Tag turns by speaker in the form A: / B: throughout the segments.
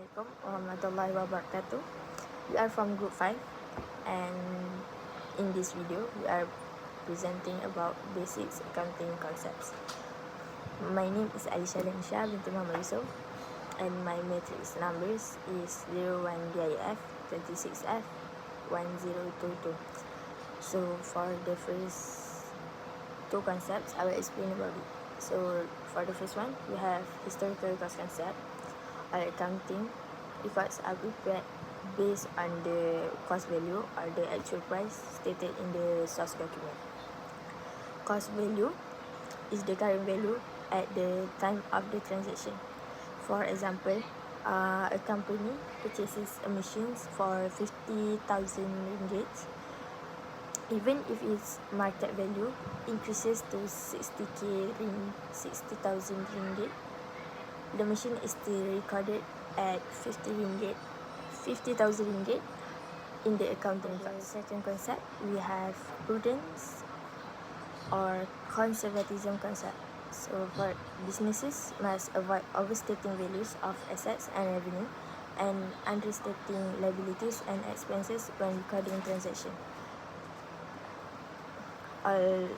A: Assalamualaikum warahmatullahi wabarakatuh. We are from group 5 and in this video we are presenting about basics accounting concepts. My name is Alisha Lensha binti Muhammad Yusof and my matrix numbers is 01DIF 26F 1022. So for the first two concepts I will explain about it. So for the first one we have historical cost concept. Our accounting records are prepared based on the cost value or the actual price stated in the source document. Cost value is the current value at the time of the transaction. For example, a company purchases a machine for 50,000 ringgit. Even if its market value increases to 60,000 ringgit, the machine is still recorded at 50,000 ringgit in the accounting records. Second concept, we have prudence or conservatism concept. So for businesses must avoid overstating values of assets and revenue and understating liabilities and expenses when recording transaction. All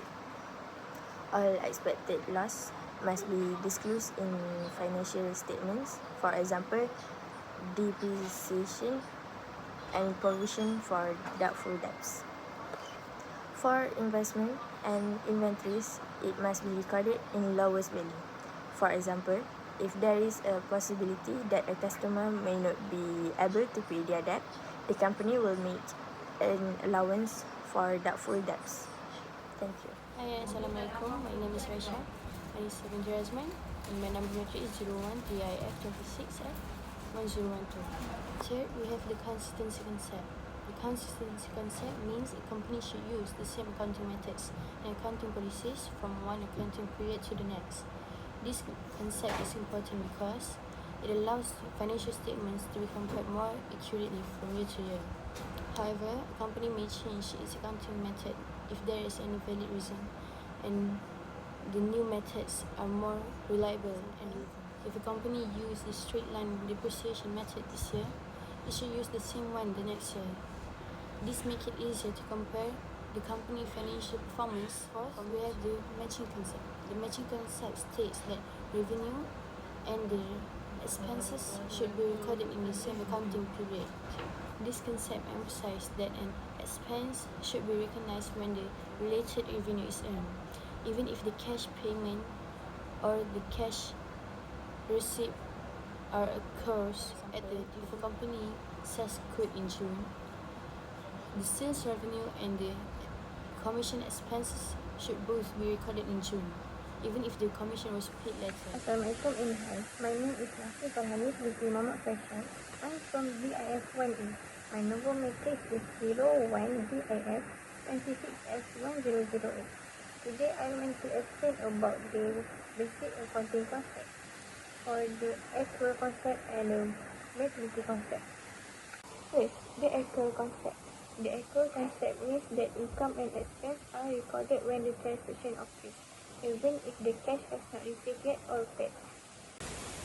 A: expected loss must be disclosed in financial statements. For example, depreciation and provision for doubtful debts. For investment and inventories, it must be recorded in lowest value. For example, if there is a possibility that a customer may not be able to pay their debt, the company will make an allowance for doubtful debts. Thank you.
B: Hi, Assalamualaikum. My name is Raisha. My is secondary Azman and my number matrix is 01DIF 26F 1012. Third, we have the consistency concept. The consistency concept means a company should use the same accounting methods and accounting policies from one accounting period to the next. This concept is important because it allows financial statements to be compared more accurately from year to year. However, a company may change its accounting method if there is any valid reason, and the new methods are more reliable. And if a company uses the straight line depreciation method this year, it should use the same one the next year. This makes it easier to compare the company financial performance. Fourth, we have the matching concept. The matching concept states that revenue and the expenses should be recorded in the same accounting period. This concept emphasizes that an expense should be recognized when the related revenue is earned, even if the cash payment or the cash receipt occurs at the if a company sells good in June, the sales revenue and the commission expenses should both be recorded in June, even if the commission was paid later.
C: Assalamualaikum and hi. My name is Nafi Farhanis binti Muhammad Faisal. I'm from DIF 1A. My number matrix is 01DIF 26F1008. Today I want to explain about the basic accounting concept or the actual concept and the maturity concept. First, the actual concept. The actual concept means that income and expense are recorded when the transaction occurs, even if the cash has not received yet or paid.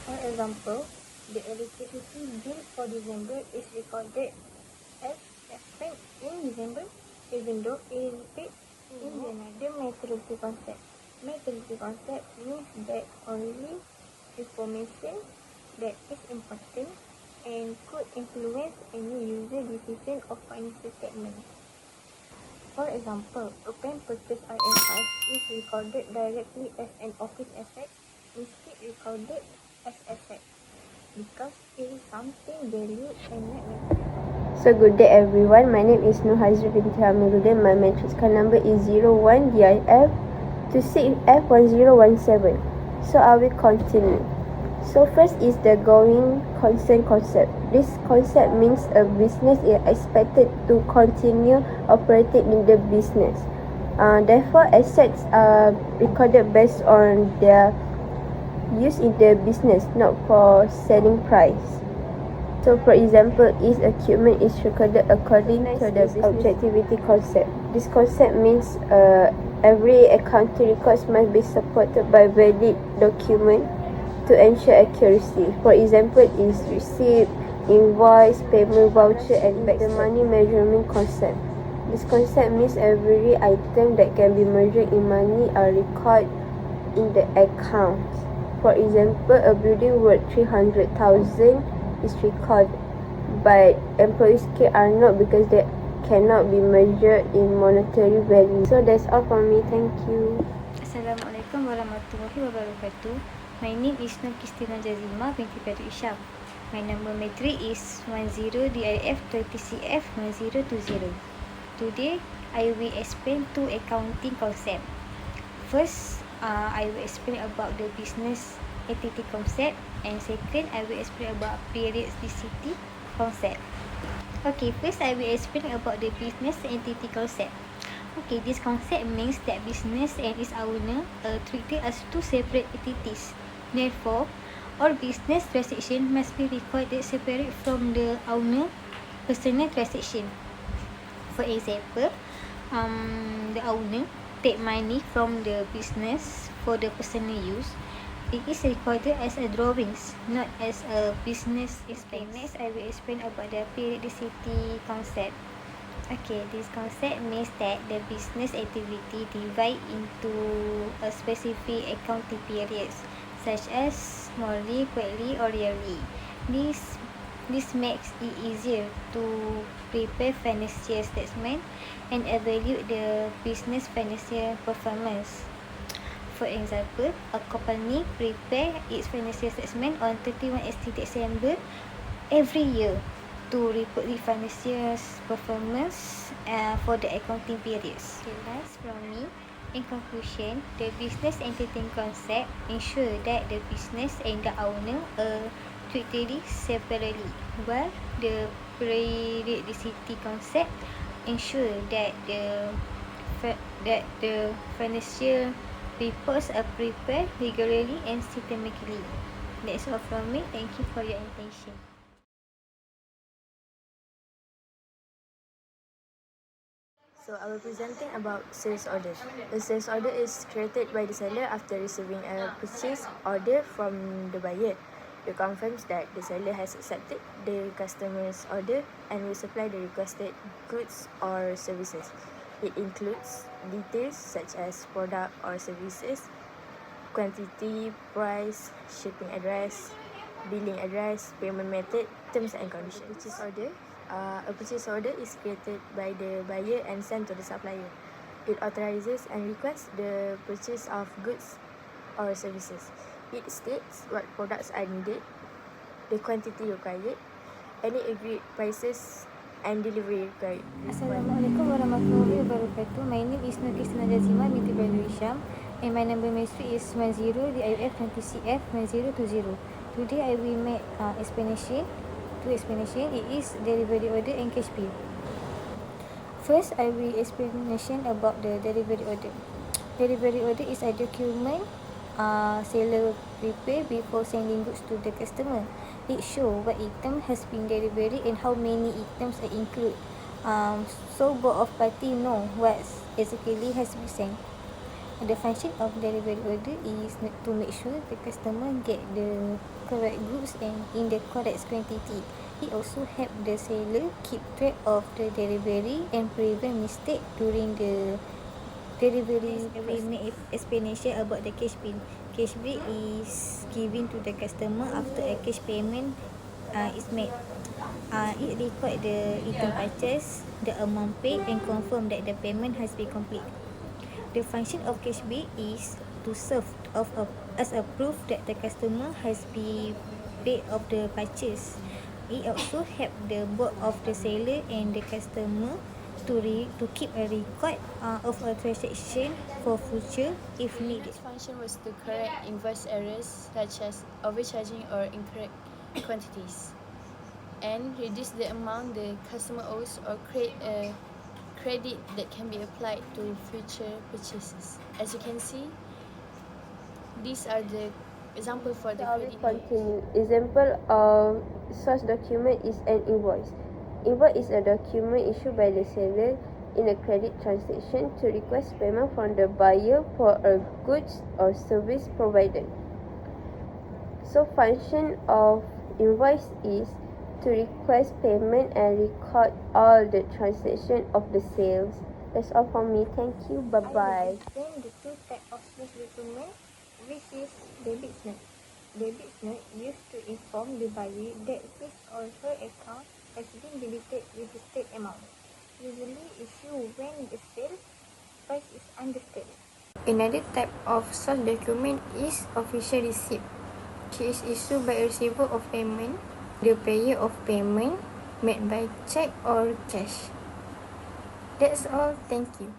C: For example, the electricity bill for December is recorded as expense in December, even though it is paid in January. The maturity concept. Maturity concept means that only information that is important and could influence any user decision of financial statement. For example, a pen purchase IMR is recorded directly as an office asset instead recorded as asset because it is something valued and not necessary.
D: So good day everyone, my name is Nur Hazri binti Hamiduddin. My matrix card number is 01DIF 26F1017. So I will continue. So first is the going concern concept. This concept means a business is expected to continue operating in the business. Therefore, assets are recorded based on their use in the business, not for selling price. So for example, each equipment is recorded according to the objectivity concept. This concept means every accounting records must be supported by valid document to ensure accuracy. For example, is receipt, invoice, payment voucher, and the money measurement concept. This concept means every item that can be measured in money are recorded in the account. For example, a building worth 300,000 is recorded, but employees' care are not because they cannot be measured in monetary value. So that's all from me. Thank you.
E: Assalamualaikum warahmatullahi wabarakatuh. My name is Nur Kristina Jazima binti Pedro Isham. My number matric is 10DIF20CF1020. Today, I will explain two accounting concepts. First, I will explain about the business entity concept, and second, I will explain about periodicity concept. Okay, first I will explain about the business entity concept. Okay, this concept means that business and its owner are treated as two separate entities. Therefore, all business transaction must be recorded separate from the owner personal transaction. For example, the owner take money from the business for the personal use. It is recorded as a drawings, not as a business expense. Next, I will explain about the periodicity concept. Okay, this concept means that the business activity divide into a specific accounting periods, such as monthly, quarterly, or yearly. This makes it easier to prepare financial statement and evaluate the business financial performance. For example, a company prepare its financial statement on 31 December every year to report the financial performance for the accounting periods. Okay, last from me. In conclusion, the business entity concept ensure that the business and the owner are treated separately, while the periodicity concept ensure that the financial reports are prepared regularly and systematically. That's all from me. Thank you for your attention.
A: So I will presenting about sales order. The sales order is created by the seller after receiving a purchase order from the buyer. It confirms that the seller has accepted the customer's order and will supply the requested goods or services. It includes details such as product or services, quantity, price, shipping address, billing address, payment method, terms and conditions. Purchase order. A purchase order is created by the buyer and sent to the supplier. It authorizes and requests the purchase of goods or services. It states what products are needed, the quantity required, any agreed prices, and delivery required.
E: Assalamualaikum warahmatullahi wabarakatuh. My name is Nur Kristina Jazima binti Pedro Isham, and my number matric is 10DIF20CF1020. Today I will make explanation. It is delivery order and cash bill. First, I will explanation about the delivery order. Delivery order is a document seller prepare before sending goods to the customer. It shows what item has been delivered and how many items are included. So both of parties know what exactly has been sent. The function of delivery order is to make sure the customer get the correct goods and in the correct quantity. It also helps the seller keep track of the delivery and prevent mistake during the delivery. We make explanation about the cash bill. Cash bill is given to the customer after a cash payment is made. It record the item purchase, the amount paid, and confirm that the payment has been complete. The function of cash bill is to serve as a proof that the customer has been paid of the purchase. It also helps the both of the seller and the customer to keep a record of a transaction for future if needed.
B: This function was to correct invoice errors such as overcharging or incorrect quantities, and reduce the amount the customer owes or create a credit that can be applied to future purchases. As you can see, these are the example for the
D: So I will
B: credit.
D: continue. Example of source document is an invoice. Invoice is a document issued by the seller in a credit transaction to request payment from the buyer for a goods or service provided. So function of invoice is to request payment and record all the transaction of the sales. That's all from me. Thank you. Bye
C: I will
D: bye.
C: explain the two types of sales document, which is debit note. Debit note used to inform the buyer that his or her account has been debited with the state amount, usually issued when the sales price is understood. Another type of source document is official receipt, which is issued by a receiver of payment, the payer of payment, made by check or cash. That's all. Thank you.